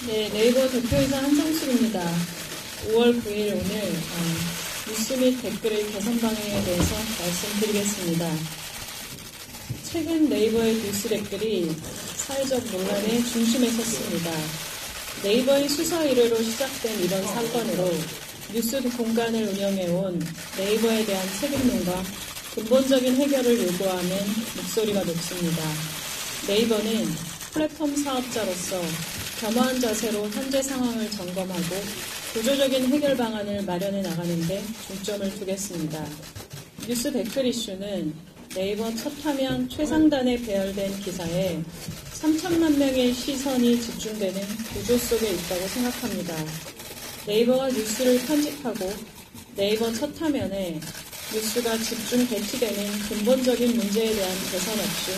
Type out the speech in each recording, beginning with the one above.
네, 네이버 대표이사 한정숙입니다. 5월 9일 오늘 뉴스 및 댓글의 개선 방향에 대해서 말씀드리겠습니다. 최근 네이버의 뉴스 댓글이 사회적 논란의 중심에 섰습니다. 네이버의 수사 의뢰로 시작된 이번 사건으로 뉴스 공간을 운영해온 네이버에 대한 책임론과 근본적인 해결을 요구하는 목소리가 높습니다. 네이버는 플랫폼 사업자로서 겸허한 자세로 현재 상황을 점검하고 구조적인 해결 방안을 마련해 나가는 데 중점을 두겠습니다. 뉴스 댓글 이슈는 네이버 첫 화면 최상단에 배열된 기사에 3천만 명의 시선이 집중되는 구조 속에 있다고 생각합니다. 네이버가 뉴스를 편집하고 네이버 첫 화면에 뉴스가 집중 배치되는 근본적인 문제에 대한 개선 없이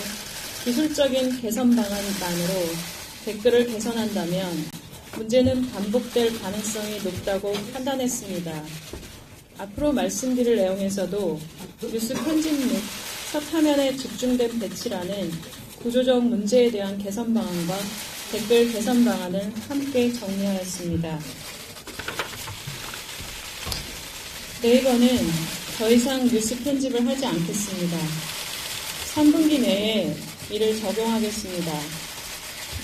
기술적인 개선 방안만으로 댓글을 개선한다면 문제는 반복될 가능성이 높다고 판단했습니다. 앞으로 말씀드릴 내용에서도 뉴스 편집 및 첫 화면에 집중된 배치라는 구조적 문제에 대한 개선 방안과 댓글 개선 방안을 함께 정리하였습니다. 네이버는 더 이상 뉴스 편집을 하지 않겠습니다. 3분기 내에 이를 적용하겠습니다.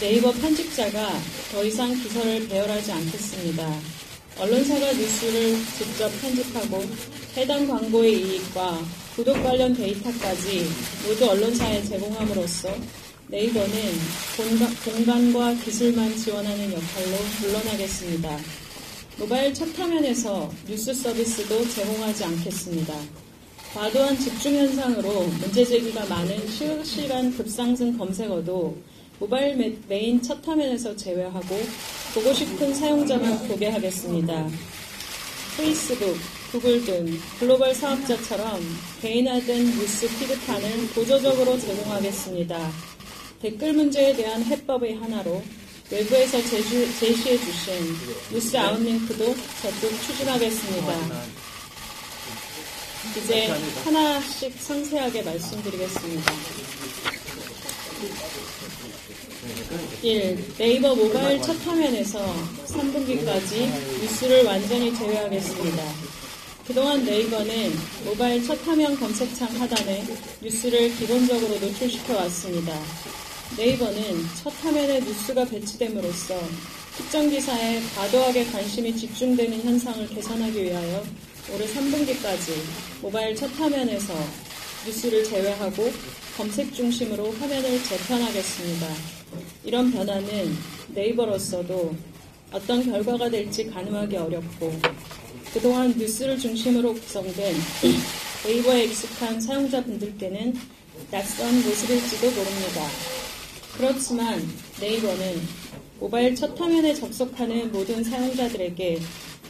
네이버 편집자가 더 이상 기사를 배열하지 않겠습니다. 언론사가 뉴스를 직접 편집하고 해당 광고의 이익과 구독 관련 데이터까지 모두 언론사에 제공함으로써 네이버는 공간과 기술만 지원하는 역할로 물러나겠습니다. 모바일 첫 화면에서 뉴스 서비스도 제공하지 않겠습니다. 과도한 집중 현상으로 문제 제기가 많은 실시간 급상승 검색어도 모바일 메인 첫 화면에서 제외하고 보고 싶은 사용자만 보게 하겠습니다. 페이스북, 구글 등 글로벌 사업자처럼 개인화된 뉴스 피드판을 보조적으로 제공하겠습니다. 댓글 문제에 대한 해법의 하나로 외부에서 제시해 주신 뉴스 아웃링크도 적극 추진하겠습니다. 이제 하나씩 상세하게 말씀드리겠습니다. 1. 네이버 모바일 첫 화면에서 3분기까지 뉴스를 완전히 제외하겠습니다. 그동안 네이버는 모바일 첫 화면 검색창 하단에 뉴스를 기본적으로 노출시켜 왔습니다. 네이버는 첫 화면에 뉴스가 배치됨으로써 특정 기사에 과도하게 관심이 집중되는 현상을 개선하기 위하여 올해 3분기까지 모바일 첫 화면에서 뉴스를 제외하고 검색 중심으로 화면을 재편하겠습니다. 이런 변화는 네이버로서도 어떤 결과가 될지 가늠하기 어렵고 그동안 뉴스를 중심으로 구성된 네이버에 익숙한 사용자분들께는 낯선 모습일지도 모릅니다. 그렇지만 네이버는 모바일 첫 화면에 접속하는 모든 사용자들에게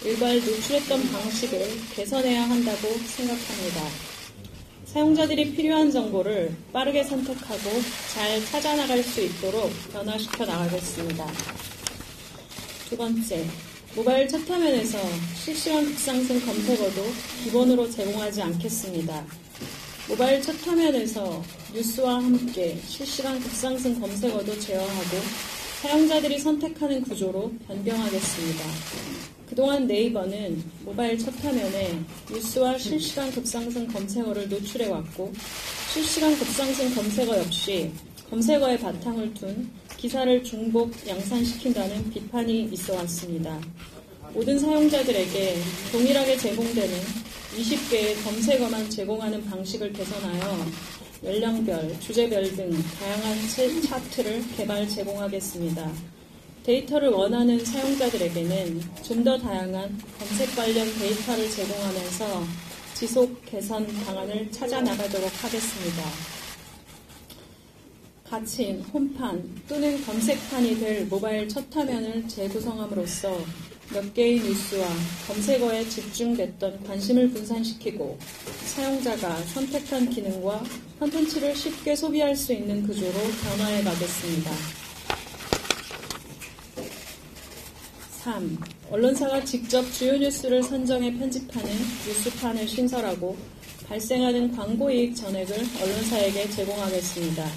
일괄 노출했던 방식을 개선해야 한다고 생각합니다. 사용자들이 필요한 정보를 빠르게 선택하고 잘 찾아나갈 수 있도록 변화시켜 나가겠습니다. 두 번째, 모바일 첫 화면에서 실시간 급상승 검색어도 기본으로 제공하지 않겠습니다. 모바일 첫 화면에서 뉴스와 함께 실시간 급상승 검색어도 제어하고 사용자들이 선택하는 구조로 변경하겠습니다. 그동안 네이버는 모바일 첫 화면에 뉴스와 실시간 급상승 검색어를 노출해왔고 실시간 급상승 검색어 역시 검색어에 바탕을 둔 기사를 중복 양산시킨다는 비판이 있어왔습니다. 모든 사용자들에게 동일하게 제공되는 20개의 검색어만 제공하는 방식을 개선하여 연령별, 주제별 등 다양한 차트를 개발 제공하겠습니다. 데이터를 원하는 사용자들에게는 좀 더 다양한 검색 관련 데이터를 제공하면서 지속 개선 방안을 찾아 나가도록 하겠습니다. 갇힌 홈판 또는 검색판이 될 모바일 첫 화면을 재구성함으로써 몇 개의 뉴스와 검색어에 집중됐던 관심을 분산시키고 사용자가 선택한 기능과 콘텐츠를 쉽게 소비할 수 있는 구조로 변화해 가겠습니다. 3. 언론사가 직접 주요 뉴스를 선정해 편집하는 뉴스판을 신설하고 발생하는 광고 이익 전액을 언론사에게 제공하겠습니다.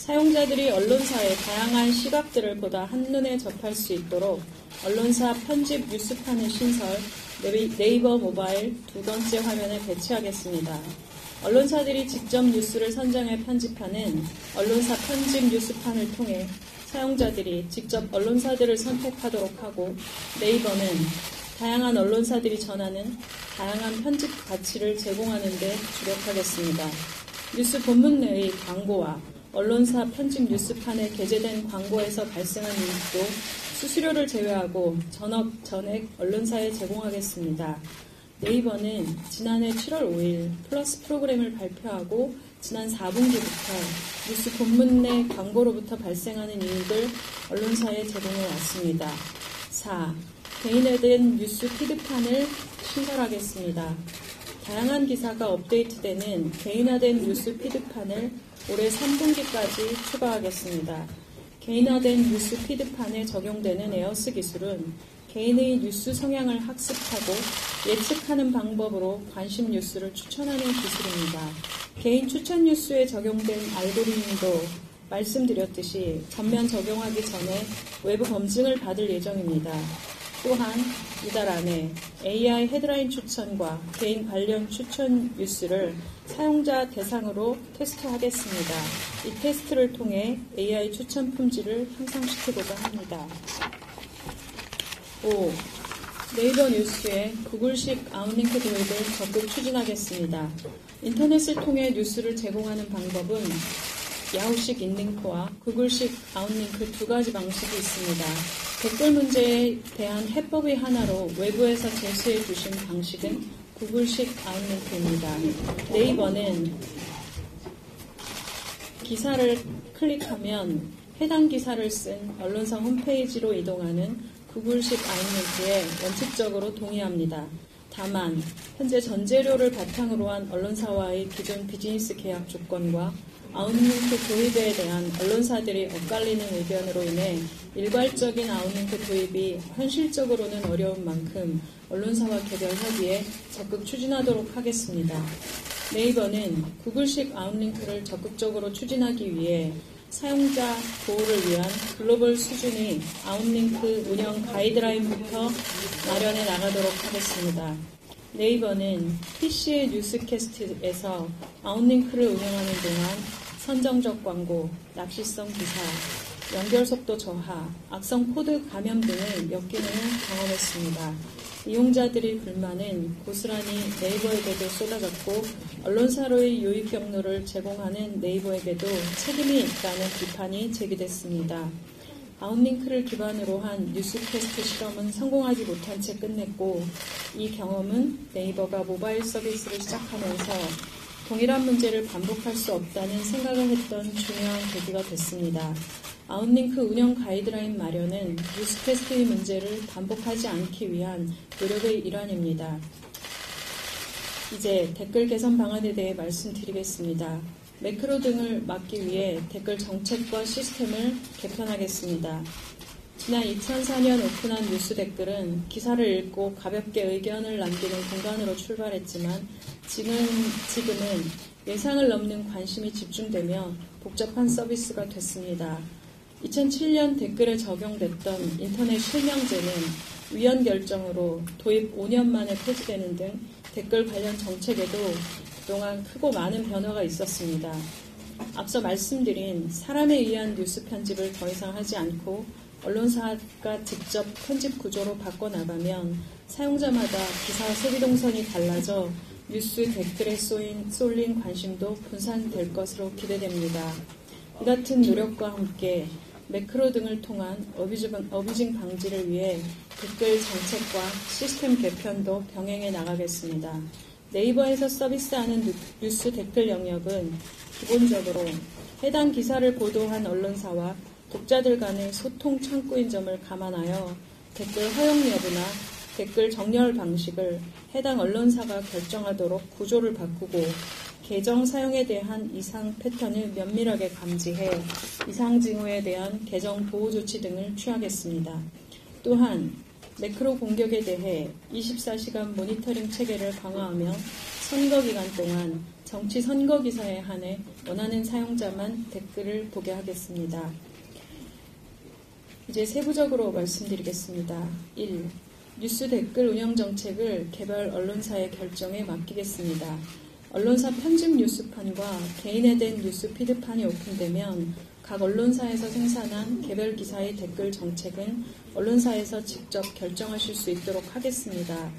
사용자들이 언론사의 다양한 시각들을 보다 한눈에 접할 수 있도록 언론사 편집 뉴스판을 신설, 네이버 모바일 두 번째 화면에 배치하겠습니다. 언론사들이 직접 뉴스를 선정해 편집하는 언론사 편집 뉴스판을 통해 사용자들이 직접 언론사들을 선택하도록 하고, 네이버는 다양한 언론사들이 전하는 다양한 편집 가치를 제공하는 데 주력하겠습니다. 뉴스 본문 내의 광고와 언론사 편집 뉴스판에 게재된 광고에서 발생한 이익도 수수료를 제외하고 전액 언론사에 제공하겠습니다. 네이버는 지난해 7월 5일 플러스 프로그램을 발표하고 지난 4분기부터 뉴스 본문 내 광고로부터 발생하는 이익을 언론사에 제공해 왔습니다. 4. 개인화된 뉴스 피드판을 신설하겠습니다. 다양한 기사가 업데이트되는 개인화된 뉴스 피드판을 올해 3분기까지 추가하겠습니다. 개인화된 뉴스 피드판에 적용되는 에어스 기술은 개인의 뉴스 성향을 학습하고 예측하는 방법으로 관심 뉴스를 추천하는 기술입니다. 개인 추천 뉴스에 적용된 알고리즘도 말씀드렸듯이 전면 적용하기 전에 외부 검증을 받을 예정입니다. 또한 이달 안에 AI 헤드라인 추천과 개인 관련 추천 뉴스를 사용자 대상으로 테스트하겠습니다. 이 테스트를 통해 AI 추천 품질을 향상시키고자 합니다. 5. 네이버 뉴스에 구글식 아웃링크 도입을 적극 추진하겠습니다. 인터넷을 통해 뉴스를 제공하는 방법은 야후식 인링크와 구글식 아웃링크 두 가지 방식이 있습니다. 댓글 문제에 대한 해법의 하나로 외부에서 제시해 주신 방식은 구글식 아웃링크입니다. 네이버는 기사를 클릭하면 해당 기사를 쓴 언론사 홈페이지로 이동하는 구글식 아웃링크에 원칙적으로 동의합니다. 다만 현재 전재료를 바탕으로 한 언론사와의 기존 비즈니스 계약 조건과 아웃링크 도입에 대한 언론사들이 엇갈리는 의견으로 인해 일괄적인 아웃링크 도입이 현실적으로는 어려운 만큼 언론사와 개별 협의에 적극 추진하도록 하겠습니다. 네이버는 구글식 아웃링크를 적극적으로 추진하기 위해 사용자 보호를 위한 글로벌 수준의 아웃링크 운영 가이드라인부터 마련해 나가도록 하겠습니다. 네이버는 PC의 뉴스캐스트에서 아웃링크를 운영하는 동안 선정적 광고, 납치성 기사, 연결 속도 저하, 악성 코드 감염 등을 엮이는 경험했습니다. 이용자들의 불만은 고스란히 네이버에게도 쏟아졌고 언론사로의 유익 경로를 제공하는 네이버에게도 책임이 있다는 비판이 제기됐습니다. 아웃링크를 기반으로 한 뉴스캐스트 실험은 성공하지 못한 채 끝냈고 이 경험은 네이버가 모바일 서비스를 시작하면서 동일한 문제를 반복할 수 없다는 생각을 했던 중요한 계기가 됐습니다. 아웃링크 운영 가이드라인 마련은 뉴스캐스트의 문제를 반복하지 않기 위한 노력의 일환입니다. 이제 댓글 개선 방안에 대해 말씀드리겠습니다. 매크로 등을 막기 위해 댓글 정책과 시스템을 개편하겠습니다. 지난 2004년 오픈한 뉴스 댓글은 기사를 읽고 가볍게 의견을 남기는 공간으로 출발했지만 지금은 예상을 넘는 관심이 집중되며 복잡한 서비스가 됐습니다. 2007년 댓글에 적용됐던 인터넷 실명제는 위원 결정으로 도입 5년 만에 폐지되는 등 댓글 관련 정책에도 그동안 크고 많은 변화가 있었습니다. 앞서 말씀드린 사람에 의한 뉴스 편집을 더 이상 하지 않고 언론사가 직접 편집 구조로 바꿔나가면 사용자마다 기사 소비동선이 달라져 뉴스 댓글에 쏠린 관심도 분산될 것으로 기대됩니다. 이 같은 노력과 함께 매크로 등을 통한 어뷰징 방지를 위해 댓글 정책과 시스템 개편도 병행해 나가겠습니다. 네이버에서 서비스하는 뉴스 댓글 영역은 기본적으로 해당 기사를 보도한 언론사와 독자들 간의 소통 창구인 점을 감안하여 댓글 허용 여부나 댓글 정렬 방식을 해당 언론사가 결정하도록 구조를 바꾸고 계정 사용에 대한 이상 패턴을 면밀하게 감지해 이상 징후에 대한 계정 보호 조치 등을 취하겠습니다. 또한 매크로 공격에 대해 24시간 모니터링 체계를 강화하며 선거 기간 동안 정치 선거 기사에 한해 원하는 사용자만 댓글을 보게 하겠습니다. 이제 세부적으로 말씀드리겠습니다. 1. 뉴스 댓글 운영 정책을 개별 언론사의 결정에 맡기겠습니다. 언론사 편집 뉴스판과 개인화된 뉴스 피드판이 오픈되면 각 언론사에서 생산한 개별 기사의 댓글 정책은 언론사에서 직접 결정하실 수 있도록 하겠습니다.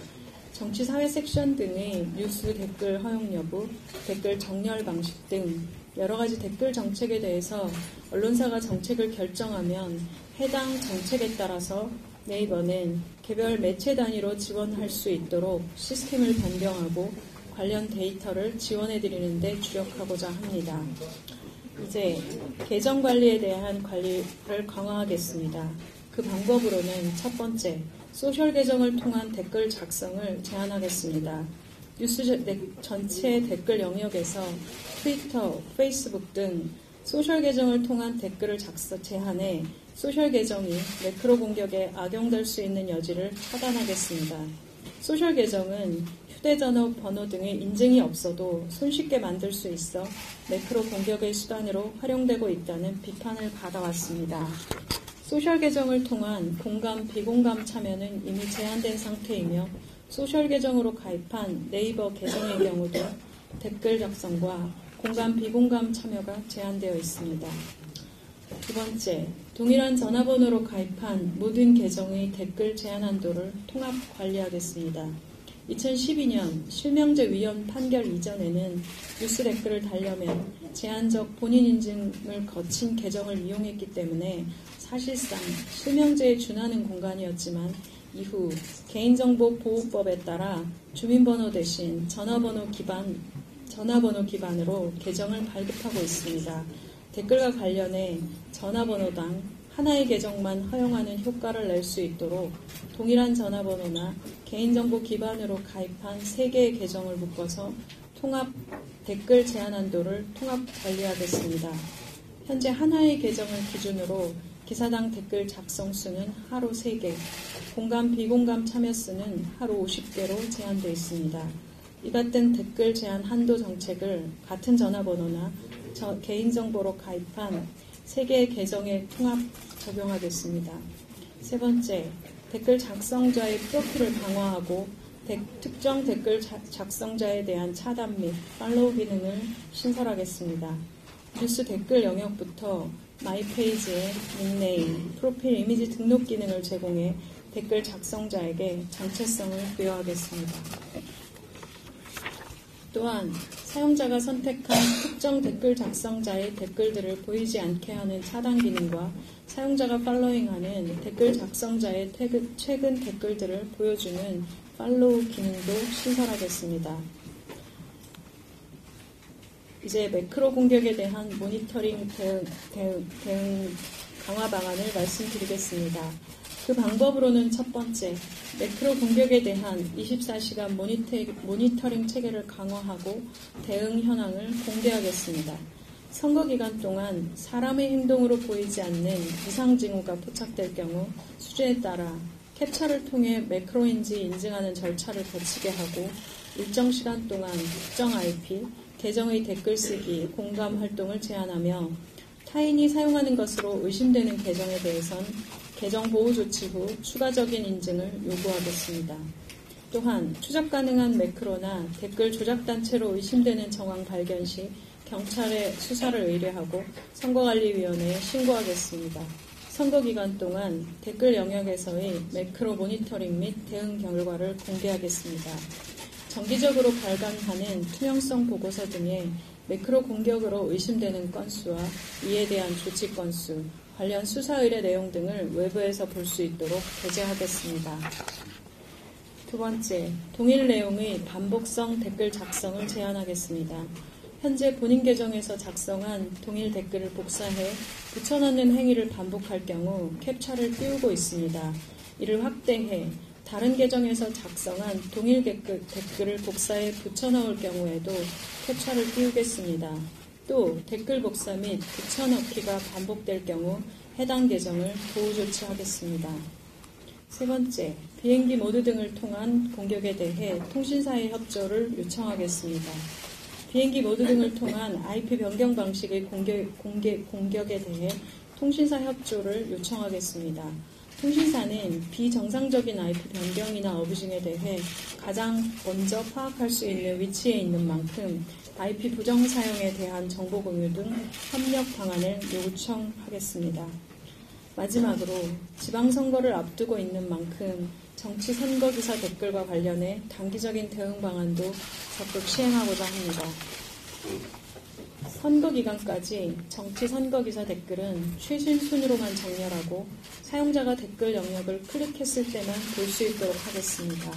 정치, 사회 섹션 등의 뉴스 댓글 허용 여부, 댓글 정렬 방식 등 여러 가지 댓글 정책에 대해서 언론사가 정책을 결정하면 해당 정책에 따라서 네이버는 개별 매체 단위로 지원할 수 있도록 시스템을 변경하고 관련 데이터를 지원해드리는 데 주력하고자 합니다. 이제 계정 관리에 대한 관리를 강화하겠습니다. 그 방법으로는 첫 번째, 소셜 계정을 통한 댓글 작성을 제한하겠습니다. 뉴스 전체 댓글 영역에서 트위터, 페이스북 등 소셜 계정을 통한 댓글을 제한해 소셜 계정이 매크로 공격에 악용될 수 있는 여지를 차단하겠습니다. 소셜 계정은 휴대전화 번호 등의 인증이 없어도 손쉽게 만들 수 있어 매크로 공격의 수단으로 활용되고 있다는 비판을 받아왔습니다. 소셜 계정을 통한 공감, 비공감 참여는 이미 제한된 상태이며 소셜 계정으로 가입한 네이버 계정의 경우도 댓글 작성과 공감, 비공감 참여가 제한되어 있습니다. 두 번째, 동일한 전화번호로 가입한 모든 계정의 댓글 제한 한도를 통합 관리하겠습니다. 2012년 실명제위원 판결 이전에는 뉴스 댓글을 달려면 제한적 본인 인증을 거친 계정을 이용했기 때문에 사실상 실명제에 준하는 공간이었지만 이후 개인정보보호법에 따라 주민번호 대신 전화번호 기반으로 계정을 발급하고 있습니다. 댓글과 관련해 전화번호당 하나의 계정만 허용하는 효과를 낼 수 있도록 동일한 전화번호나 개인정보 기반으로 가입한 3개의 계정을 묶어서 통합 댓글 제한 한도를 통합 관리하겠습니다. 현재 하나의 계정을 기준으로 기사당 댓글 작성 수는 하루 3개, 공감, 비공감 참여 수는 하루 50개로 제한되어 있습니다. 이 같은 댓글 제한 한도 정책을 같은 전화번호나 개인정보로 가입한 3개의 계정에 통합 적용하겠습니다. 세 번째, 댓글 작성자의 프로필을 강화하고 특정 댓글 작성자에 대한 차단 및 팔로우 기능을 신설하겠습니다. 뉴스 댓글 영역부터 마이페이지의 닉네임, 프로필 이미지 등록 기능을 제공해 댓글 작성자에게 정체성을 부여하겠습니다. 또한 사용자가 선택한 특정 댓글 작성자의 댓글들을 보이지 않게 하는 차단 기능과 사용자가 팔로잉하는 댓글 작성자의 최근 댓글들을 보여주는 팔로우 기능도 신설하겠습니다. 이제 매크로 공격에 대한 모니터링 대응 강화 방안을 말씀드리겠습니다. 그 방법으로는 첫 번째, 매크로 공격에 대한 24시간 모니터링 체계를 강화하고 대응 현황을 공개하겠습니다. 선거 기간 동안 사람의 행동으로 보이지 않는 이상 징후가 포착될 경우 수준에 따라 캡처를 통해 매크로인지 인증하는 절차를 거치게 하고 일정 시간 동안 특정 IP, 계정의 댓글 쓰기, 공감 활동을 제한하며 타인이 사용하는 것으로 의심되는 계정에 대해선 계정 보호 조치 후 추가적인 인증을 요구하겠습니다. 또한 추적 가능한 매크로나 댓글 조작 단체로 의심되는 정황 발견 시 경찰에 수사를 의뢰하고 선거관리위원회에 신고하겠습니다. 선거 기간 동안 댓글 영역에서의 매크로 모니터링 및 대응 결과를 공개하겠습니다. 정기적으로 발간하는 투명성 보고서 등의 매크로 공격으로 의심되는 건수와 이에 대한 조치 건수, 관련 수사 의뢰 내용 등을 외부에서 볼 수 있도록 게재하겠습니다. 두 번째, 동일 내용의 반복성 댓글 작성을 제한하겠습니다. 현재 본인 계정에서 작성한 동일 댓글을 복사해 붙여넣는 행위를 반복할 경우 캡처를 띄우고 있습니다. 이를 확대해 다른 계정에서 작성한 동일 댓글을 복사해 붙여넣을 경우에도 캡처를 띄우겠습니다. 또 댓글 복사 및 붙여넣기가 반복될 경우 해당 계정을 보호 조치하겠습니다. 세 번째, 비행기 모드 등을 통한 공격에 대해 통신사의 협조를 요청하겠습니다. 비행기 모드 등을 통한 IP 변경 방식의 공격에 대해 통신사 협조를 요청하겠습니다. 통신사는 비정상적인 IP 변경이나 어부징에 대해 가장 먼저 파악할 수 있는 위치에 있는 만큼 IP 부정 사용에 대한 정보 공유 등 협력 방안을 요청하겠습니다. 마지막으로 지방선거를 앞두고 있는 만큼 정치 선거기사 댓글과 관련해 단기적인 대응 방안도 적극 시행하고자 합니다. 선거 기간까지 정치 선거기사 댓글은 최신 순으로만 정렬하고 사용자가 댓글 영역을 클릭했을 때만 볼 수 있도록 하겠습니다.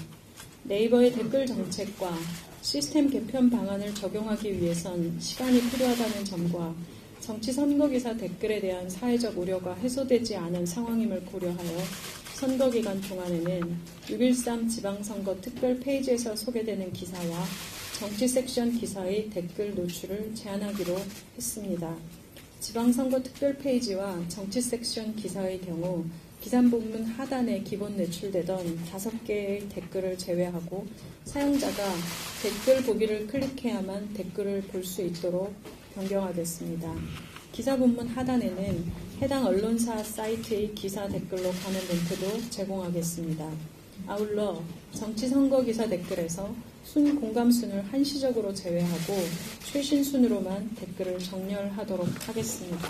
네이버의 댓글 정책과 시스템 개편 방안을 적용하기 위해선 시간이 필요하다는 점과 정치 선거기사 댓글에 대한 사회적 우려가 해소되지 않은 상황임을 고려하여 선거 기간 동안에는 6.13 지방선거 특별 페이지에서 소개되는 기사와 정치 섹션 기사의 댓글 노출을 제한하기로 했습니다. 지방선거 특별 페이지와 정치 섹션 기사의 경우 기산본문 하단에 기본 노출되던 5개의 댓글을 제외하고 사용자가 댓글 보기를 클릭해야만 댓글을 볼 수 있도록 변경하겠습니다. 기사 본문 하단에는 해당 언론사 사이트의 기사 댓글로 가는 링크도 제공하겠습니다. 아울러 정치 선거 기사 댓글에서 순 공감순을 한시적으로 제외하고 최신 순으로만 댓글을 정렬하도록 하겠습니다.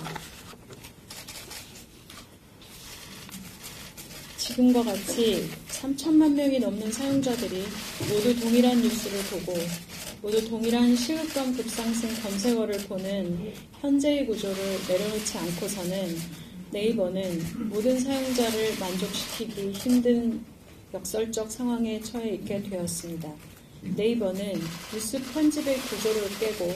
지금과 같이 3천만 명이 넘는 사용자들이 모두 동일한 뉴스를 보고 모두 동일한 시급감 급상승 검색어를 보는 현재의 구조를 내려놓지 않고서는 네이버는 모든 사용자를 만족시키기 힘든 역설적 상황에 처해 있게 되었습니다. 네이버는 뉴스 편집의 구조를 깨고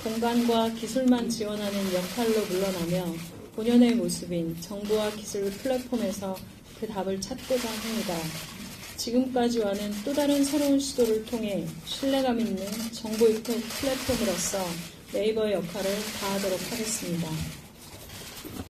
공간과 기술만 지원하는 역할로 물러나며 본연의 모습인 정보와 기술 플랫폼에서 그 답을 찾고자 합니다. 지금까지와는 또 다른 새로운 시도를 통해 신뢰감 있는 정보 유통 플랫폼으로서 네이버의 역할을 다하도록 하겠습니다.